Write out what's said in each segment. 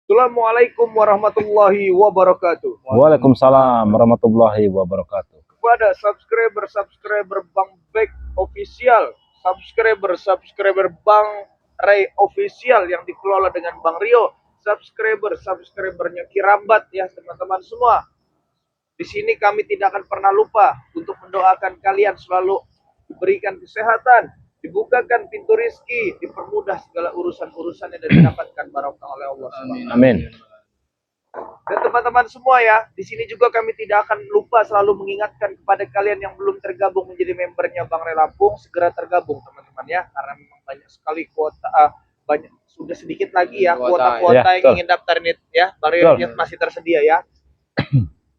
Assalamualaikum warahmatullahi wabarakatuh. Waalaikumsalam warahmatullahi wabarakatuh. Kepada subscriber Bang Bek Official, subscriber Bang Ray Official yang dikelola dengan Bang Rio, subscribernya Kirambat ya teman-teman semua. Di sini kami tidak akan pernah lupa untuk mendoakan kalian selalu diberikan kesehatan, dibukakan pintu rizki, dipermudah segala urusan-urusan yang didapatkan barokah oleh Allah. Amin. Dan teman-teman semua ya, di sini juga kami tidak akan lupa selalu mengingatkan kepada kalian yang belum tergabung menjadi membernya Bang Ray Lampung, segera tergabung teman-teman ya, karena memang banyak sekali kuota, banyak sudah sedikit lagi ya kuota-kuota ya, yang ingin daftar ini ya, Bang Ray masih tersedia ya.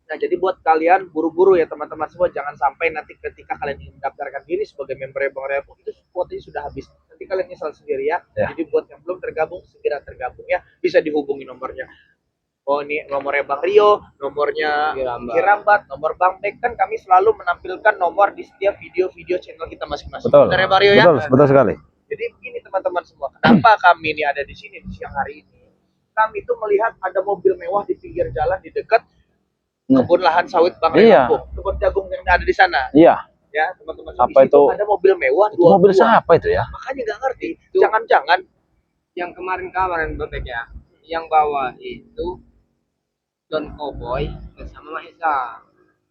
Nah, jadi buat kalian buru-buru ya teman-teman semua, jangan sampai nanti ketika kalian ingin mendaftarkan diri sebagai member Bang Ray Lampung itu kuotanya sudah habis. Nanti kalian nyesal sendiri ya. Jadi buat yang belum tergabung segera tergabung ya. Bisa dihubungi nomornya. Oh, ini nomornya Bang Rio, nomornya Kirambat, nomor Bang Bek, kan kami selalu menampilkan nomor di setiap video-video channel kita masing-masing. Betul. Benar ya Bang Rio ya? Betul sekali. Jadi begini teman-teman semua, kenapa kami ini ada di sini di siang hari ini? Kami itu melihat ada mobil mewah di pinggir jalan di dekat kebun lahan sawit Bang Ray Lampung, kebun jagung yang ada di sana. Iya. Ya teman-teman. Apa itu? Ada mobil mewah. Itu mobil siapa itu ya? Makanya nggak ngerti. Jangan-jangan yang kemarin Bebek ya, yang bawa itu Don Cowboy bersama Mahesa.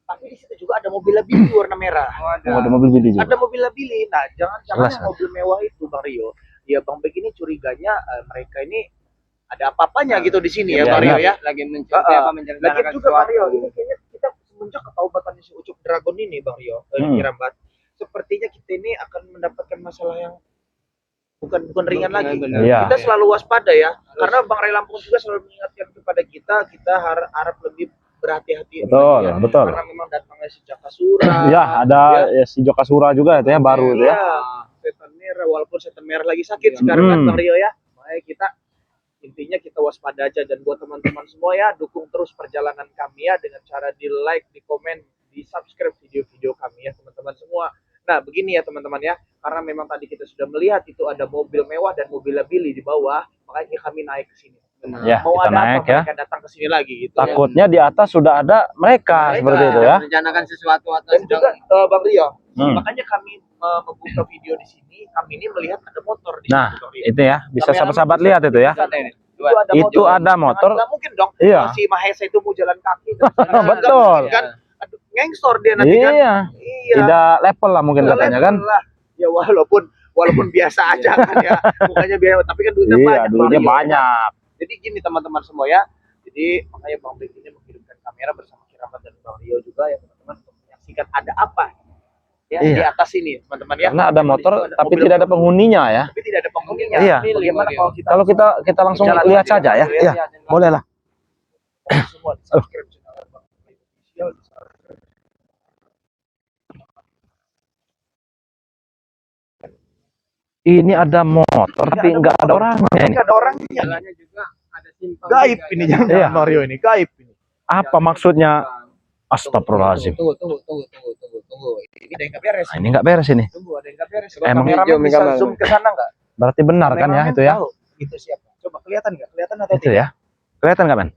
Tapi di situ juga ada mobil Labili warna merah. Ada mobil Billy juga. Ada mobil Labili. Nah, jangan-jangan yang mobil mewah itu Bang Rio. Ya Bang Bek ini curiganya mereka ini ada apa-apanya gitu di sini ya Bang Rio ya. Lagi mencari lagi juga Bang Rio. Ini kayaknya kita semenjak ketaubatan si Ucup Dragon ini Bang Rio, Kirambat. Sepertinya kita ini akan mendapatkan masalah yang bukan ringan lagi. Kita selalu waspada ya, karena Bang Ray Lampung juga selalu mengingatkan kepada kita harap lebih berhati-hati. Betul. Karena memang datangnya si Jakasura. Ya, ada ya, si Jakasura juga itu ya, baru itu ya. Setan merah, walaupun setan merah lagi sakit sekarang kan Bang Rio ya. Makanya kita intinya kita waspada aja, dan buat teman-teman semua ya, dukung terus perjalanan kami ya dengan cara di like, di komen, di subscribe video-video kami ya teman-teman semua. Nah begini ya teman-teman ya, karena memang tadi kita sudah melihat itu ada mobil mewah dan mobil Labili di bawah, makanya kami naik ke sini. Ya, mau kita ada naik apa ya. mereka datang ke sini lagi gitu. Takutnya di atas sudah ada mereka seperti itu ya. Merencanakan sesuatu atau dan juga Bang Rio, makanya kami membuka video di sini, kami ini melihat ada motor di sini. Nah, itu ya, bisa sahabat-sahabat lihat itu ya. Itu ada motor. Nggak mungkin dong. Iya. Si Mahesa itu mau jalan kaki. Betul. Kan ngengsor dia nanti kan. Iya. Tidak level lah mungkin katanya kan. Ya walaupun biasa aja kan ya. Bukannya biasa, tapi kan duitnya banyak. Duitnya banyak. Jadi gini teman-teman semua ya. Jadi makanya Bang Bek ini mengirimkan kamera bersama Kirambat dan Bang Rio juga ya teman-teman, untuk menyaksikan ada apa ya di atas ini teman-teman ya. Karena ada motor tapi tidak ada penghuninya ya. Tapi tidak ada penghuninya. Iya. Bagaimana kalau kita langsung lihat saja ya. Iya. Boleh lah. Semua subscribe channel Bang Bek Official. Ini ada motor tapi enggak ada orangnya ini. Enggak ada orangnya. jalannya juga ada simpang. Gaib ini jangan Mario ini, gaib ini. Apa maksudnya? Astagfirullahaladzim. Tunggu. Ini ada yang nggak beres. Nah, ini enggak beres ini. Tunggu, ada yang nggak beres. Emang kameramen bisa zoom ke sana nggak? Berarti benar kan ya itu ya? Itu siapa? Coba kelihatan nggak? Kelihatan atau Itu ya. Kelihatan nggak, Men?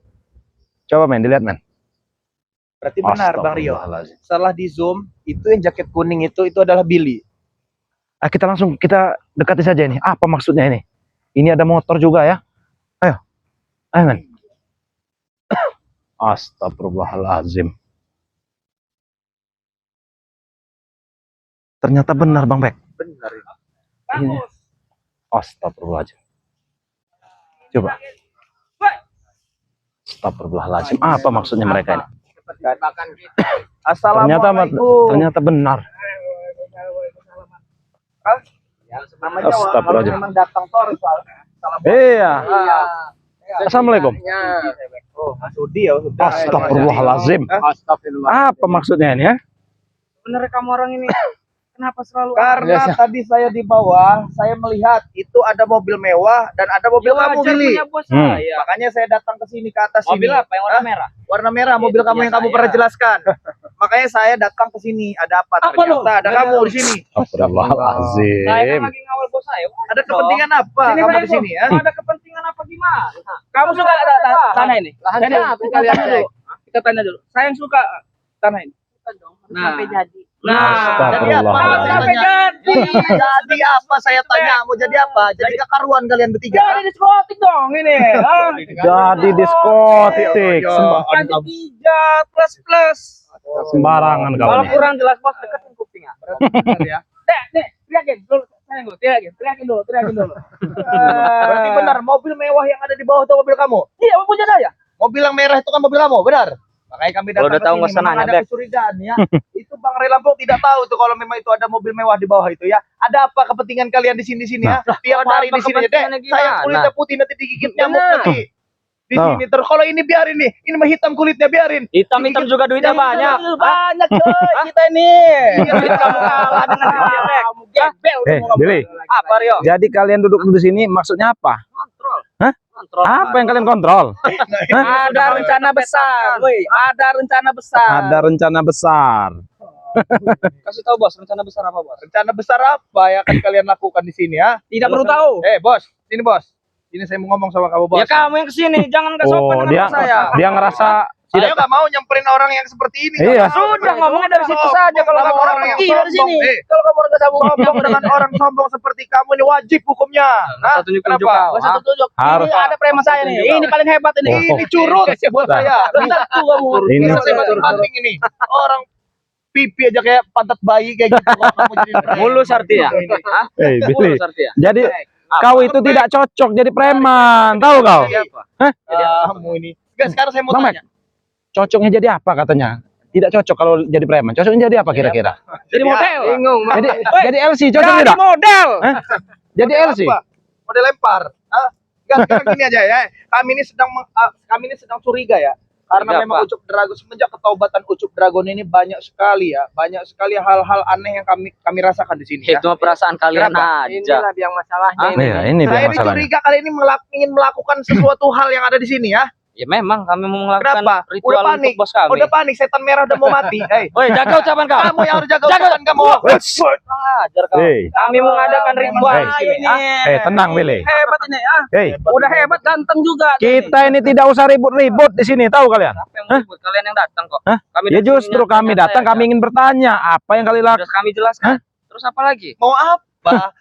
Coba, Men, dilihat, Men. Berarti benar Bang Rio. Setelah di zoom, itu yang jaket kuning itu adalah Billy. Kita dekati saja ini. Apa maksudnya ini? Ini ada motor juga ya. Ayo, Men. Astagfirullahaladzim. Ternyata benar Bang Bek. Benar ini. Astagfirullahaladzim. Coba. Astagfirullahaladzim. Apa maksudnya mereka ini? Assalamualaikum. Ternyata benar. Namanya kalau memang datang terus. Iya. Assalamualaikum. Mas Udi ya. Astagfirullahaladzim. Apa maksudnya ini ya? Sebenarnya kamu orang ini kenapa selalu? Karena tadi saya di bawah, saya melihat itu ada mobil mewah dan ada mobil kamu Billy. Makanya saya datang ke sini, ke atas mobil sini. Mobil apa yang warna merah? Warna merah, mobil kamu yang kamu pernah jelaskan. Makanya saya datang ke sini. Ada apa? Ternyata ada kamu di sini. Astagfirullahaladzim. Saya kan lagi ngawal bos saya. Ada kepentingan apa kamu di sini ya? Ada kepentingan apa gimana? Kamu suka tanah ini? Lahan Jadi, siapa kita kalian, tanya Cek? dulu. Kita tanya dulu. Saya yang suka tanah ini. Nah. Sampai jadi. Nah, Jadi apa? Astagfirullah. Saya sampai tanya. jadi. Jadi apa saya tanya? Mau jadi apa? Jadi kekaruan kalian bertiga? Jadi diskotik dong ini. Hah? Jadi diskotik. Lanjut pijat plus. Sembarangan kau. Kalau nih. kurang jelas bos deketin kupingnya. ya. Nek, teriakin dulu. Teriakin dulu. Berarti benar mobil mewah yang ada di bawah itu mobil kamu. Iya, punya saya. Mobil yang merah itu kan mobil kamu, benar? Makanya kami datang udah ke tahu sini, nggak usah memang nanya, ada Beb. kecurigaan ya. Itu Bang Ray Lampung tidak tahu tuh kalau memang itu ada mobil mewah di bawah itu ya. Ada apa kepentingan kalian di sini ya? Tiap ada hari apa di sini deh. kepentingannya Saya gimana? kulitnya putih nanti digigit nyamuk Bener. nanti. Di Oh. sini terus kalau ini biarin nih. Ini mah hitam kulitnya biarin. Hitam juga duitnya banyak. Banyak coy kita ini. Kamu kalah dengan dia, Bek. Kamu gembel kamu. Billy. Apa Rio? Jadi kalian duduk di sini maksudnya apa? Kontrol. Hah? Kontrol. Apa yang kalian kontrol? Ada rencana besar, woi. Ada rencana besar. Ada rencana besar. Kasih tahu bos, rencana besar apa bos? Rencana besar apa yang akan kalian lakukan di sini ya? Tidak perlu tahu. Bos, sini bos. Ini saya mau ngomong sama kamu bos. Ya kamu yang kesini, jangan nggak sopan Oh, dengan saya. dia ngerasa Saya nggak mau nyamperin orang yang seperti ini. Iya. Sudah ngomongnya dari situ saja kalau kamu orang yang pergi dari sini. sombong. Kalau kamu orang kesambung Sombong dengan orang sombong seperti kamu ini wajib hukumnya. Hah? Satu tunjuk Kenapa? kau. Gak satu tunjuk. Harus. Ini ada preman saya nih. Ini paling hebat ini. Ini curut buat saya. Satu kamu. Ini Ini saya banting ini. Orang pipi aja kayak pantat bayi kayak gitu. Kalau kamu jadi preman. Mulus arti ya? Hah? Billy. Mulus arti ya? Jadi kau itu tidak cocok jadi preman, tahu kau? Kamu ini. Enggak, sekarang saya mau Bang tanya. Cocoknya jadi apa katanya? Tidak cocok kalau jadi preman. Cocoknya jadi apa kira-kira? Jadi model. Bingung. Jadi LC cocok Jadi tidak? model. Jadi LC. Apa? Model lempar. Hah? Enggak, sekarang gini aja ya. Kami ini sedang curiga ya. Karena Curiga memang apa? Ucup Dragon semenjak ketaubatan Ucup Dragon ini banyak sekali ya, banyak sekali hal-hal aneh yang kami rasakan di sini ya. Itu mah perasaan kalian Kenapa? aja. Inilah yang masalahnya Iya, ini. ini Saya biar ini masalahnya. curiga kali ini ingin melakukan sesuatu hal yang ada di sini ya. Ya memang kami mau melakukan Kenapa? ritual Udah panik. untuk bos kami. Udah panik, setan merah udah mau mati. Woi, jaga ucapan kau. Kamu yang harus jaga Jaga. ucapan kamu. Ajar kau. Hei, Kami mengadakan ritual Hey. di sini. tenang Billy. Hebat ini ah. Hei, Udah hebat ganteng juga. kita ini tidak usah ribut-ribut di sini, tahu kalian? Siapa yang ribut? Kalian yang datang kok. Hah? Kami Ya di sini justru nyantai kami datang, saya, kami ingin bertanya apa yang kalian lakukan. Terus kami jelaskan. Terus apa lagi? Mau apa?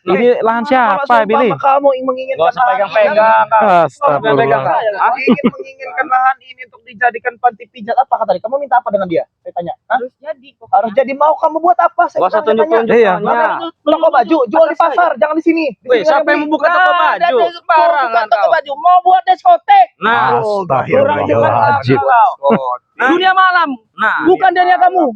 Ini lahan siapa, Kalau Billy? seumpama kamu menginginkan Nggak usah lahan pegang-pegang. Astagfirullah. ingin menginginkan lahan ini untuk dijadikan panti pijat apa kata dia? Kamu minta apa dengan dia? Saya tanya. Hah? Harus jadi pokoknya. Harus jadi mau kamu buat apa? Saya Gak usah tanya. tunjuk-tunjuk. Iya. soalnya. Toko baju jual di pasar, jangan di sini. Di Wih, sini siapa ada yang beli. mau buka toko baju? Sembarangan Toko toko baju. Mau buat diskotek. Nah, Astagfirullahaladzim. Dunia malam. nah. Bukan dunia kamu.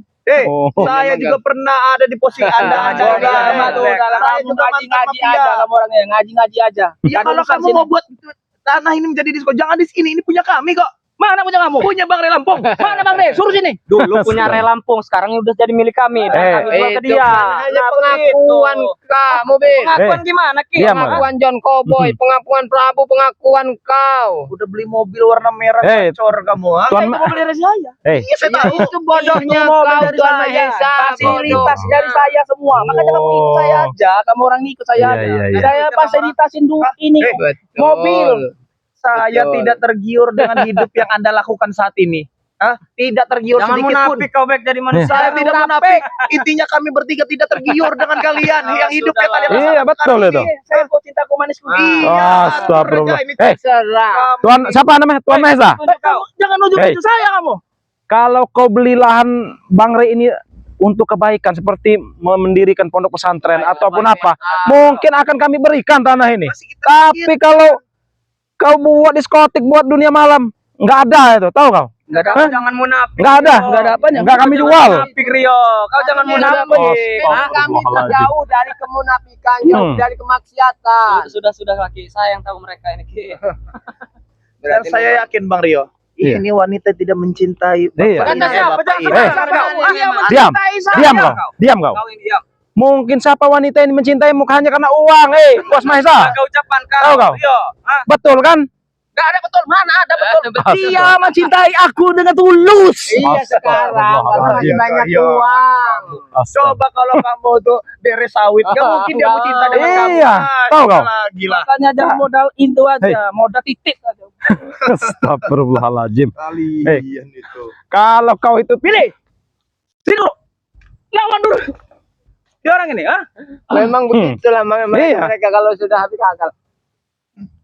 Oh. Saya juga pernah ada di posisi Anda. Ada, juga. ada. Saya juga mantan Ngaji-ngaji mafia. aja kamu orangnya. Ngaji-ngaji aja. Ya Nggak ada kalau urusan kamu sini. mau buat tanah ini menjadi diskon, jangan di sini. Ini punya kami kok. Mana punya kamu? Punya Bang Ray Lampung. Mana Bang Re? Suruh sini. Dulu punya Ray Lampung, sekarang udah jadi milik kami. Dan kami jual ke itu dia. kan hanya Nah, pengakuan begitu. kamu, Bin. Pengakuan gimana, Ki? Diam, Pengakuan John Cowboy, pengakuan Prabu, pengakuan kau. Udah beli mobil warna merah gacor kamu, ha? Tuan, Itu mobil dari saya. Iya, saya tahu. Itu bodohnya Itu mobil kau dari Tuan saya. Mahesa. Fasilitas bodoh. dari saya semua. Makanya kamu ikut saya aja. Kamu orang ikut saya Iya, aja. iya, iya. Saya fasilitasin dulu ini. Betul. Mobil. Saya Betul. tidak tergiur dengan hidup yang Anda lakukan saat ini. Hah? Tidak tergiur Jangan sedikit pun. munafik kau back dari manusia. Saya tidak munafik. Intinya kami bertiga tidak tergiur dengan kalian yang hidup yang kalian rasakan. Iya, betul sekarang itu. ini. Saya kok cintaku manisku. Iya. Astagfirullah. Ini Serah. Tuan, siapa namanya? Tuan Mahesa. Kamu jangan nunjuk Hei. itu saya kamu. Kalau kau beli lahan Bang Ray ini untuk kebaikan seperti mendirikan pondok pesantren ataupun apa, mungkin akan kami berikan tanah ini. Masih kita Tapi kalau kau buat diskotik buat dunia malam, nggak ada itu, tahu kau? Enggak ada, Hah? jangan munafik. Nggak ada. Rio. Nggak ada apanya. Nggak kami jual. Munafik Rio. Kau jangan munafik. Karena kami terjauh dari kemunafikan, jauh dari kemaksiatan. Sudah laki. Saya yang tahu mereka ini, Ki. Dan saya yakin Bang Rio, Iya. ini wanita tidak mencintai Iya. bapak ini, Kata siapa? bapak Jangan ini. sebut nama kau. Ah, Diam, diam kau, diam kau. Kau yang diam. Mungkin siapa wanita ini mencintai hanya karena uang, Bos Mahesa. Jaga ucapan Tahu kau, kau? Rio. Hah? Betul kan? Gak ada betul, mana ada betul. Dia mencintai aku dengan tulus. Iya sekarang kalau lagi banyak uang. Coba kalau kamu tuh beres sawit, nggak mungkin dia mau cinta dengan kamu. Iya, tahu kau? Gila. Makanya jangan modal itu aja, modal titik aja. Astagfirullahaladzim. Kalian itu. Kalau kau itu Pilih. Sini, lawan dulu. Dia orang ini, ah? Memang begitulah Iya. mereka kalau sudah habis akal.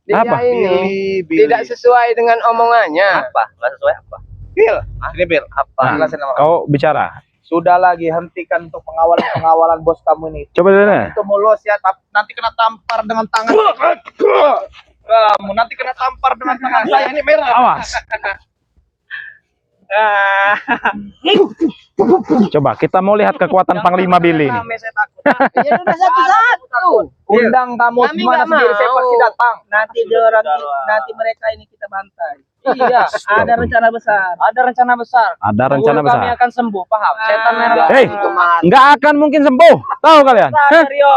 Dia Apa? ini Billy. tidak sesuai dengan omongannya. Apa? Gak sesuai apa? Bil, ini Bil. Apa? Nah, Jelasin sama kamu. kau bicara. Sudah lagi hentikan untuk pengawalan bos kamu ini. Coba dulu. Itu mulus ya, nanti kena tampar dengan tangan. Kamu nanti kena tampar dengan tangan saya ini merah. Awas. Coba kita mau lihat kekuatan Panglima Billy ini. Saya takut. Ya sudah satu-satu. Undang kamu Kami gimana nggak sendiri, saya mau. pasti datang. Nanti dia orang nanti mereka ini kita bantai. Iya, ada rencana besar. Ada rencana besar. Ada rencana Guru Kami besar. akan sembuh, paham? Setan merah. Hei, nggak akan mungkin sembuh. Tahu kalian? Hah? Sadar, yo.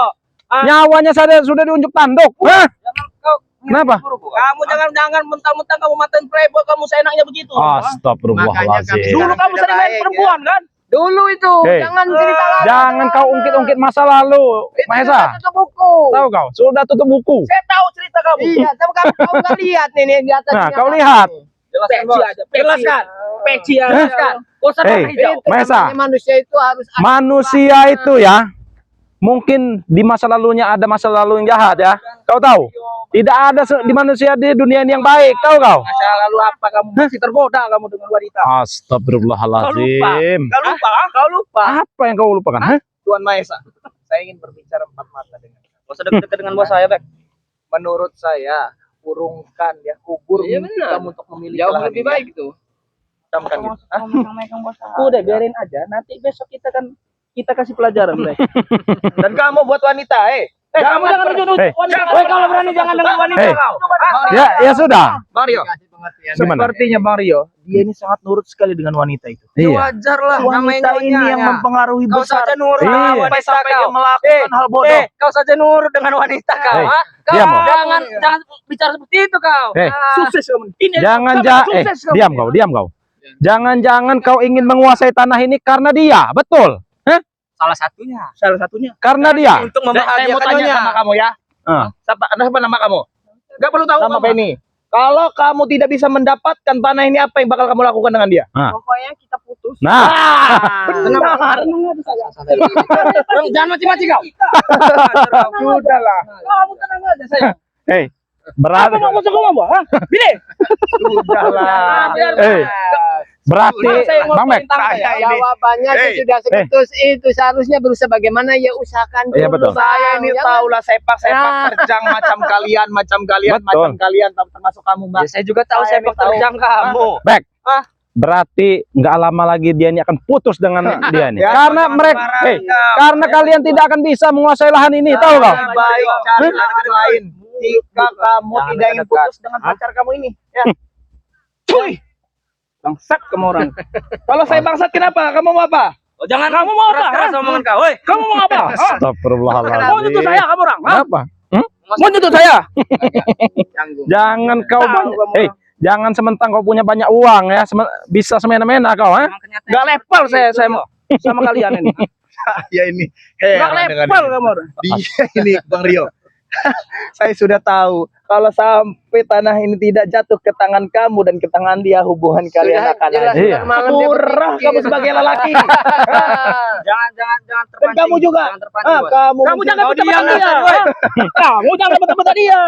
Nyawanya saya sudah diunjuk tanduk. Hah? Jangan kau. Kenapa? Kamu jangan mentang-mentang kamu matain playboy kamu seenaknya begitu. Astagfirullahaladzim. Dulu kamu sering main perempuan kan? Dulu itu, Hei, jangan cerita lagi. Jangan kau ungkit-ungkit masa lalu, Itu Mahesa. sudah tutup buku. Tahu kau? Sudah tutup buku. Saya tahu cerita kamu. Iya, tapi kamu nggak lihat nih di atasnya. Nah, kau lihat. Peci aja. Jelaskan. Peci aja. Gak usah Hei, pakai hijau. Itu Mahesa. namanya manusia itu harus Manusia itu ya, mungkin di masa lalunya ada masa lalu yang jahat ya. Kau tahu? Tidak ada di manusia di dunia ini yang baik. Tahu kau? Masa lalu apa kamu masih tergoda kamu dengan wanita? Astagfirullahaladzim. Kau lupa? Kau lupa? Apa yang kau lupakan? Hah? Tuan Mahesa, saya ingin berbicara empat mata dengan kamu. Gak usah dekat-dekat dengan bos saya, Bek. Menurut saya, kurungkan ya, kubur Iya, mimpi benar. kamu untuk memiliki jauh lahan lebih ini, ya. baik itu. Camkan gitu. Udah biarin aja. Nanti besok kita kasih pelajaran, Bek. Dan kamu buat wanita, Kamu jangan tunjuk Hei. wanita. Kalau berani jangan dengan wanita Hei. kau. Ya sudah. Mario, Kasih pengertian. Gimana? sepertinya Mario, dia ini sangat nurut sekali dengan wanita itu. Iya. Wajar lah. Wanita ini yang mempengaruhi Kau besar. saja nurut Iya. dengan wanita Sampai dia kau. melakukan hal bodoh. Kau saja nurut dengan wanita kau. Hei, ha? Kau diam kau. jangan bicara seperti itu kau. Hei. Sukses kamu. Ini Jangan sukses kamu. diam kau. Jangan-jangan kau ingin menguasai tanah ini karena dia, betul? Hah? Salah satunya. Karena dia. Untuk Saya mau membahagiakan tanya nyonya. sama kamu ya. Siapa nama kamu? Gak perlu tahu Nama kamu. Penny. Kalau kamu tidak bisa mendapatkan tanah ini, apa yang bakal kamu lakukan dengan dia? Pokoknya kita putus. Nah, Benar. Jangan macam-macam kau. Sudahlah. Kamu tenang aja saya. hei, berarti Kamu mau ngomong apa? Billy. Sudahlah. berarti Bang Mek. Saya ini. Jawabannya sudah seputus itu. Seharusnya berusaha bagaimana ya usahakan dulu. Iya, betul. Saya ini Jangan- tahulah sepak terjang macam kalian, Betul. termasuk kamu, Mbak. Saya juga tahu Saya sepak tahu. terjang kamu. Bek. Berarti nggak lama lagi dia ini akan putus dengan dia ini. Ya, Karena jangan mereka, marah. karena kalian tidak akan bisa menguasai lahan ini, tahu kau? Lebih baik cari lahan lain. Jika kamu tidak ingin putus dengan pacar kamu ini, ya. Cuy. Bangsat kamu orang. Kalau saya bangsat kenapa? Kamu mau apa? Oh, jangan kamu mau apa? Keras omongan kau. Woi, kamu mau apa? Astagfirullahaladzim. Mau nyutup saya kamu orang? Kenapa? Mau nyutup saya? Jangan kau jangan sementang kau punya banyak uang ya, bisa semena-mena kau, ha? Gak level saya mau sama kalian ini. Ya ini. Gak level kamu orang. Dia ini Bang Rio. Saya sudah tahu kalau sampai tanah ini tidak jatuh ke tangan kamu dan ke tangan dia, hubungan kalian akan jelas, hancur. Iya. malam dia Murah berpikir. kamu sebagai lelaki. Jangan Dan terpancing. kamu juga. Jangan terpancing. Bos. Kamu Kamu jangan mencintai bentak-bentak dia. dia. Kamu jangan bentak-bentak dia.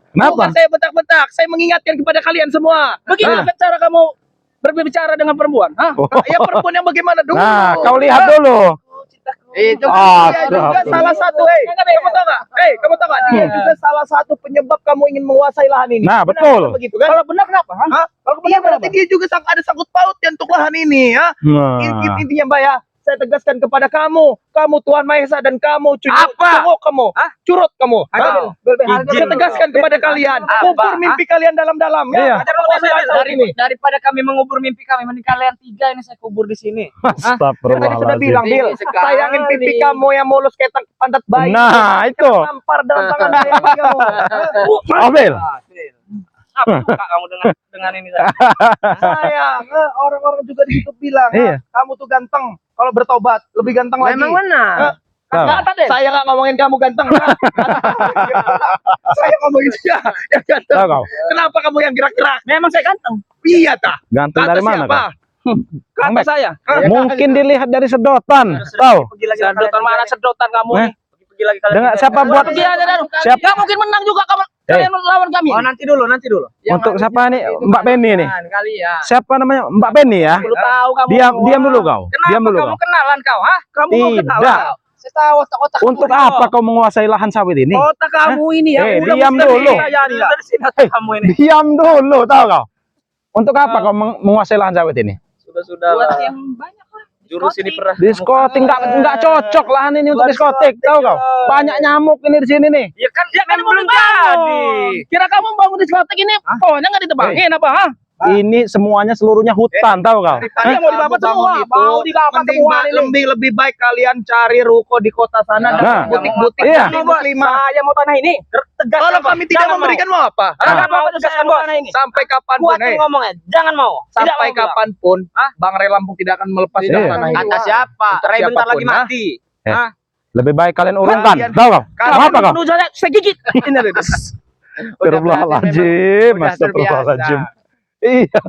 Kenapa? Bukan saya bentak-bentak, saya mengingatkan kepada kalian semua. Bagaimana cara kamu berbicara dengan perempuan? Hah? Oh. Ya perempuan yang bagaimana dulu? Nah, kau lihat dulu. Itu Dia juga Astagfirullah. salah satu, kamu tahu nggak? Kamu tahu nggak? Dia juga salah satu penyebab kamu ingin menguasai lahan ini. Nah, Benar, betul. begitu kan? Kalau benar kenapa? Hah? Hah? Kalau Iya, benar berarti dia juga ada sangkut pautnya untuk lahan ini, ya. Nah, Intinya Mbak ya, saya tegaskan kepada kamu Tuan Mahesa dan kamu Apa? kamu, Hah? curut kamu. Hah? Saya tegaskan kepada kalian, Apa? kubur mimpi kalian dalam-dalam. Iya. Ya, Daripada kami mengubur mimpi kami, mending kalian tiga ini saya kubur di sini. Saya tadi sudah Astagfirullahaladzim. bilang, Bil, Sekali. sayangin pipi kamu yang mulus kayak pantat bayi. Nah, itu. Tampar dalam tangan saya ini kamu. Abel. Apa suka kamu dengan ini? Sayang, orang-orang juga di situ bilang, Iya. kamu tuh ganteng. Kalau bertobat lebih ganteng lagi. Memang benar. Tahu. Saya nggak ngomongin kamu ganteng. Saya ngomongin dia yang ganteng. Tahu kau? Kenapa kamu yang gerak-gerak? Memang saya ganteng. Iya tah. Ganteng Kata dari mana siapa? kau? Kata saya. Mungkin dilihat dari sedotan. Tahu? Sedotan mana sedotan kamu Eh? nih? Pergi lagi kalian. Dengan siapa buat Pergi aja Daru. siapa Nggak mungkin menang juga kamu. Kalian lawan kami. Oh, nanti dulu. untuk siapa nih? Mbak Beni nih. Kalian. Siapa namanya? Mbak Beni ya? Perlu tahu kamu. Diam dulu kau. Kenapa Diam dulu kamu kau. kenalan kau? Hah? Kamu mau Tidak. kenalan? Saya tahu otak-otak. Untuk apa kau menguasai lahan sawit ini? Otak kamu ini ya. Eh, udah diam mesti dulu. dilayani lah. Dari sini kamu ini. Diam dulu, tahu kau? Untuk apa kau menguasai lahan sawit ini? Sudah buat yang banyak lah. Jurus ini pernah. Diskotik nggak cocok lahan ini untuk diskotik, tahu kau? Banyak nyamuk ini di sini nih. Ya kan belum jadi. Kira kamu bangun diskotik ini pohonnya nggak ditebangin apa? Hah? Ini semuanya seluruhnya hutan, tahu kau? Daripada Mau dibabat kamu bangun semua, itu, mau dibabat mending semua ini. lebih baik kalian cari ruko di kota sana dan Nah. butik-butik Iya. yang lima. Saya mau tanah ini. Tegas. Kalau kami tidak memberikan mau apa? Jangan mau tegaskan tanah ini. Sampai kapanpun, Kuatin ngomongnya. Jangan mau. Tidak sampai mau bilang. kapanpun, Bang Ray Lampung tidak akan melepas Iya. tanah ini. Kata siapa? Untuk Ray bentar siapapun, lagi ha? mati. Lebih baik kalian urungkan, Kalian- tahu kau? kalian Apa kau? Nuduh saya gigit. Ini ada. Astagfirullahaladzim, Udah terbiasa. astagfirullahaladzim. Iya,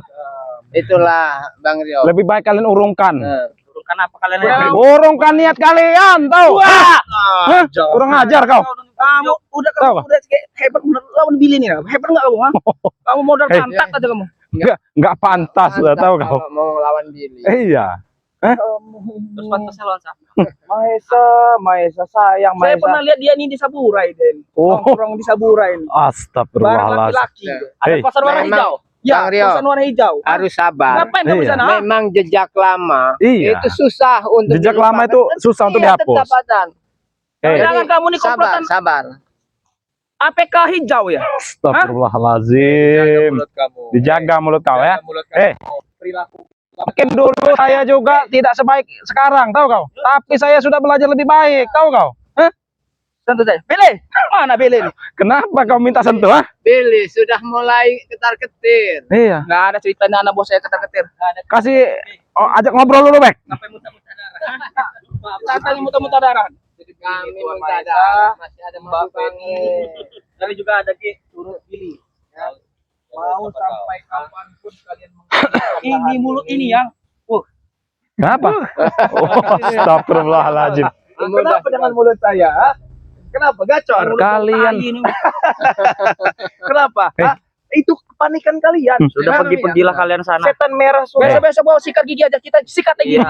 Itulah Bang Rio. lebih baik kalian urungkan. Urukan apa kalian Udah. ini? Urungkan niat kalian, tahu? Hah? Kurang ajar kau. Kamu udah Tahu, kamu udah kayak hebat bener lawan Billy nih. Hebat enggak kamu, ha? Kamu modal Hei. pantat aja kamu. Nggak pantas, udah tahu kau? Kalau mau lawan Billy. Iya. Terus pantasnya lawan siapa? Mahesa sayang, Saya pernah lihat dia ini di Saburai Den. Oh. Nongkrong di Saburai ini. Barang Astagfirullahaladzim. laki-laki. Ada Eh, pasar warna memang, hijau. Ya, Bang Rio, pasar warna hijau. harus sabar. Ngapain kamu di Iya. sana? ha? Memang jejak lama Iya. itu susah untuk Jejak lama itu susah untuk Iya, dihapus. tetapatan. Eh, Jangan kamu nih Sabar, komplotan sabar. APK hijau ya. Astagfirullahaladzim. Dijaga mulut kau ya. Eh, mungkin dulu saya juga tidak sebaik sekarang, tahu kau? Tapi saya sudah belajar lebih baik, tahu kau? Hah? Tentu saja. Billy, mana Billy nih? Kenapa kau minta sentuh, ah? Billy sudah mulai ketar-ketir. Iya. Nggak ada ceritanya anak bos saya ketar-ketir. Nggak ada. Kasih ajak ngobrol dulu, Bek. Sampai muntah-muntah darah. Tantang muntah-muntah darah. Kami minta darah, masih ada Mbak Penny. Dari juga ada Ki turut Billy. Mau sampai kapanpun kalian Ini mulut ini yang Kenapa? Oh, astagfirullahaladzim. Kenapa dengan mulut saya? ha? Kenapa gacor? Kalian Kenapa? Hah? Itu kepanikan kalian. sudah Hah? pergi-pergilah kalian sana. Setan merah sudah. Besok-besok bawa sikat gigi aja kita sikat aja gini.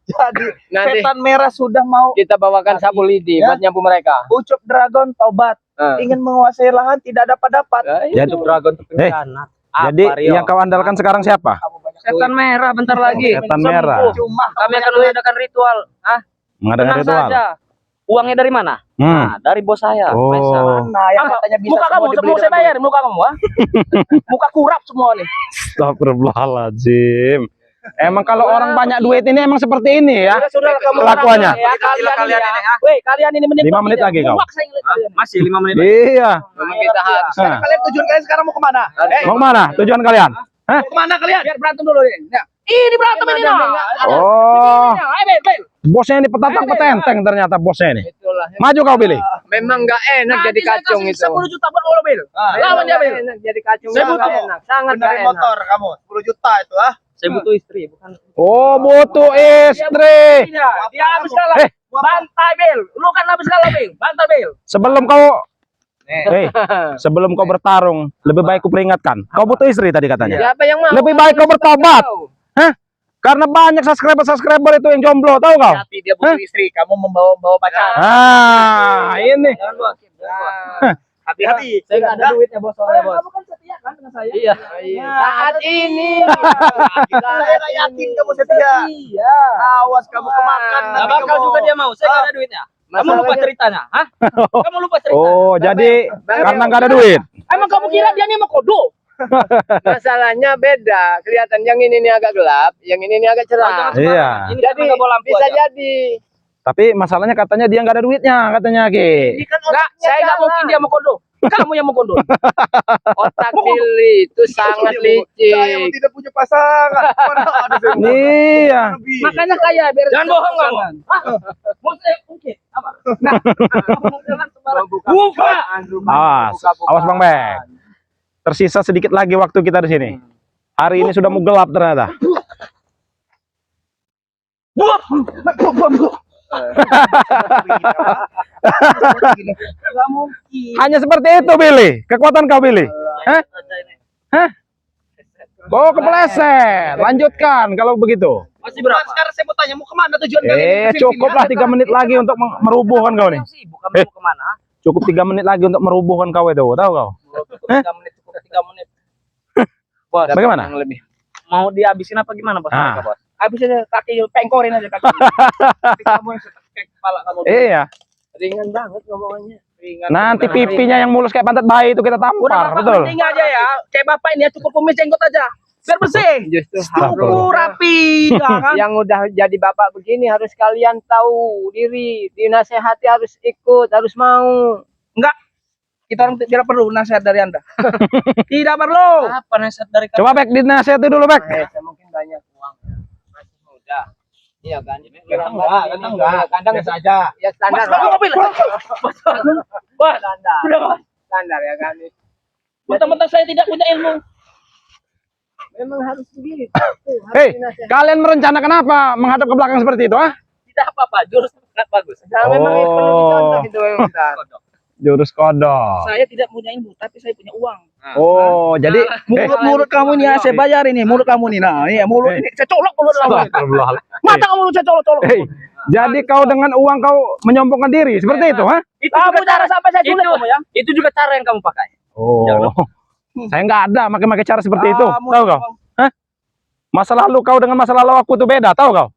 Jadi Nanti setan merah sudah mau kita bawakan sapu lidi Ya. buat nyapu mereka. Ucup Dragon tobat. Ingin menguasai lahan tidak dapat. Jadi, Dragon pengkhianat. Jadi yang kau andalkan sekarang siapa? setan merah bentar lagi. Setan merah. Cuma Kami akan mengadakan ritual. Ah, Mengadakan tenang ritual. saja. Uangnya dari mana? Hmm. Nah, dari bos saya. Oh. Nah, yang Apa? katanya bisa Muka kamu dibeli mau saya dengan bayar muka kamu, ha? Muka kurap semua nih. Astagfirullahaladzim. Emang kalau orang banyak duit ini emang seperti ini ya? Sudah kamu Kelakuannya. ya, kalian ini ya. Weh, kalian ini menit 5 menit lagi kau. Masih 5 menit. Iya. Memang kita harus. Nah, Kalian tujuan kalian sekarang mau kemana? mau kemana tujuan kalian? Hah? Mau kemana kalian? Biar berantem dulu nih. Ya. Ini berantem ini nah. Oh, Ayo, Bel. bosnya ini petantang petenteng ternyata bosnya ini. Itulah. Maju kau pilih. Memang nggak enak jadi kacung itu. 10 juta buat lo, Bel. Lawan dia, Bel. Enak jadi kacung. Saya Nggak butuh enak. Sangat nggak Benerin enak. motor kamu 10 juta itu ah. Saya butuh istri, bukan. Oh, butuh istri. Dia habis kalah. Bantai, Bel. Lu kan habis kalah, Bel. Bantai, Bel. Sebelum kau sebelum kau bertarung, lebih baik ku peringatkan. Kau butuh istri tadi katanya. Siapa yang mau? Lebih baik kau bertobat. Hah? Karena banyak subscriber itu yang jomblo, tahu kau? Tapi dia butuh istri, kamu membawa pacar. Ah, ini. Hati-hati. Saya nggak ada duitnya, bos. Kamu kan setia kan dengan saya? Iya. Saat ini. Saya yakin kamu setia. Iya. Awas kamu kemakan Nggak nanti bakal kamu. juga dia mau. Saya nggak ada duitnya. Kamu lupa ceritanya, hah? Kamu lupa cerita. Oh, jadi karena nggak ada duit. Emang kamu kira dia nih mau kodo? Masalahnya beda. Kelihatan yang ini nih agak gelap, yang ini nih agak cerah. Iya. Ini Jadi kan nggak bawa lampu bisa aja. jadi. Tapi masalahnya katanya dia nggak ada duitnya katanya Ki. Ini kan Enggak, otaknya saya nggak jalan. mungkin dia mau kodo. Kamu yang mau gondol. Otak Billy itu sangat Saya licik. tidak punya pasangan. Mana ada saya mau Iya. lebih. Makanya kaya biar Jangan bohong kamu. Mau saya oke apa? Nah, kamu jangan sembarang. Buka. Awas Bang Bek. Tersisa sedikit lagi waktu kita di sini. Hari ini sudah mau gelap ternyata. Enggak mungkin. Hanya seperti itu, Billy. Kekuatan kau, Billy. Hah? Hah? Bawa kepleset. Lanjutkan kalau begitu. Masih berapa? Sekarang saya mau tanya mau kemana tujuan kalian? Cukuplah 3 menit lagi untuk merubuhkan kau nih. Bukan mau kemana? Cukup 3 menit lagi untuk merubuhkan kau itu. Tahu kau? 3 menit, cukup 3 menit. Bos, Bagaimana? yang lebih. Mau dihabisin apa gimana, Bos? Ah. Bos. Habisin aja kaki pengkorin aja kaki. Kaki kamu yang setek kepala kamu. Iya. Ringan banget ngomongannya. Ringan. Nanti pipinya yang mulus kayak pantat bayi itu kita Udah tampar, Bapak betul. mending aja ya. Kayak Bapak ini ya cukup kumis jenggot aja. Biar bersih. Justru Cukup rapi, ya kan? yang udah jadi bapak begini harus kalian tahu diri, dinasehati harus ikut, harus mau. Enggak. Kita orang tidak perlu nasihat dari Anda. Tidak perlu. Apa nasihat dari kamu? Coba Bek dinasihati dulu, Bek. Saya mungkin banyak uang, masih muda, iya kan? Enggak, kadang saja. Ya standar, Mas, kamu mobil. Wah, standar, udah Mas. standar ya kan? Mentang-mentang saya tidak punya ilmu. Memang harus begitu. Hei, kalian merencanakan apa menghadap ke belakang seperti itu, ah? Tidak apa-apa, jurus sangat bagus. Nah, memang itu perlu dicontoh itu memang. Jurus kodok. Saya tidak punya ilmu, tapi saya punya uang. Oh, jadi Mulut kamu ini ya, saya bayar ini. Mulut kamu ini. Nah, ini mulut ini saya colok mulut kamu. Mata kamu saya colok-colok. Hei, jadi kau dengan uang kau menyombongkan diri seperti itu, ha? Itu kamu cara sampai saya culik kamu ya. Itu juga cara yang kamu pakai. Oh, saya nggak ada pakai cara seperti itu, Kamu tahu kau? Hah? Masa lalu kau dengan masa lalu aku tuh beda, tahu kau?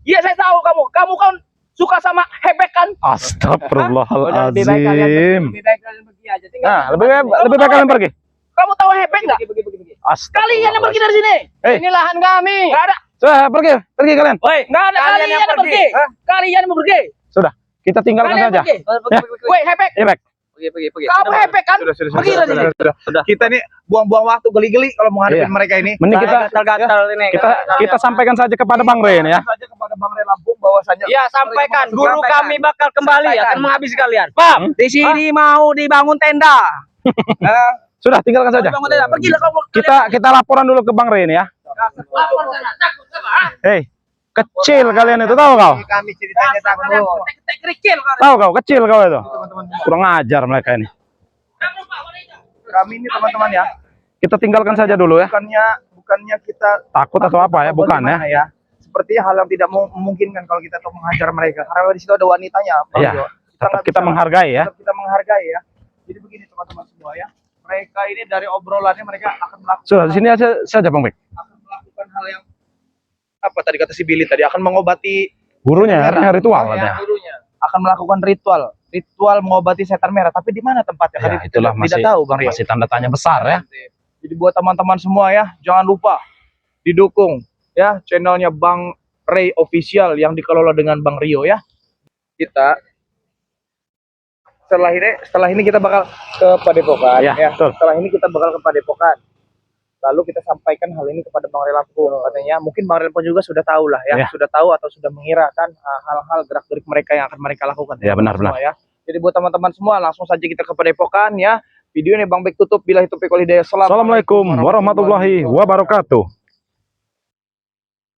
Iya, saya tahu kamu. Kamu kan suka sama hebek kan? Lebih baik Astagfirullahaladzim. kalian pergi aja. Tinggal Nah, lebih baik kalian pergi. Kamu tahu hebek nggak? Kalian yang pergi dari sini. Hei, ini lahan kami. Nggak ada. sudah pergi kalian. Woi, nggak ada. Kalian yang pergi. Kalian yang pergi. Sudah, kita tinggalkan Kalian saja. pergi. Woi, hebek. Ya, Bek. Pergi. Kamu hebek kan? Pergi dari sini. Sudah. Kita nih buang-buang waktu geli-geli kalau menghadapi Iya. mereka ini. Mending kita gatal ini. kita sampaikan saja kepada Bang Ren ya. Saja kepada Bang Ren Lampung bahwasanya Ya, sampaikan. Guru Sampaikan. kami bakal kembali Sampaikan. akan menghabisi kalian. Paham? Di sini mau dibangun tenda. Sudah, tinggalkan saja. Dibangun tenda. Pergilah kamu. Kita laporan dulu ke Bang Ren ya. Lapor sana. Takut sama? Hei, kecil kalian itu, tahu kau? Kami ceritanya takut. Tek kerikil. Tahu kau, kecil kau itu. Kurang ajar mereka ini. kami ini teman-teman ya, Kita tinggalkan saja dulu ya. bukannya kita Takut atau apa ya? Bukan ya. bagaimana ya. Sepertinya hal yang tidak memungkinkan kalau kita tuh menghajar mereka. Karena di situ ada wanitanya, Bang Iya. Jo. Tetap nggak kita bisa- menghargai ya. tetap kita menghargai ya. Jadi begini teman-teman semua ya. Mereka ini dari obrolannya mereka akan melakukan Sudah, di sini saja Bang Bek. akan melakukan hal yang apa tadi kata si Billy tadi akan mengobati Gurunya merah. ritual Oh, ya, katanya. gurunya. Akan melakukan ritual mengobati setan merah. Tapi di mana tempatnya? Ya, Kan itulah tidak tahu Bang Rio. masih tanda tanya besar ya. Jadi buat teman-teman semua ya, jangan lupa didukung ya channelnya Bang Ray Official yang dikelola dengan Bang Rio ya. Kita setelah ini kita bakal ke Padepokan Ya, betul. Setelah ini kita bakal ke Padepokan. Lalu kita sampaikan hal ini kepada Bang Ray Lampung katanya. Mungkin Bang Ray Lampung juga sudah tahu lah ya, Ya. sudah tahu atau sudah mengirakan hal-hal gerak-gerik mereka yang akan mereka lakukan. Ya, teman-teman benar, semua, ya. Jadi buat teman-teman semua langsung saja kita ke Padepokan ya. Video ini Bang Bek tutup. Bila itu Assalamualaikum Assalamualaikum warahmatullahi wabarakatuh.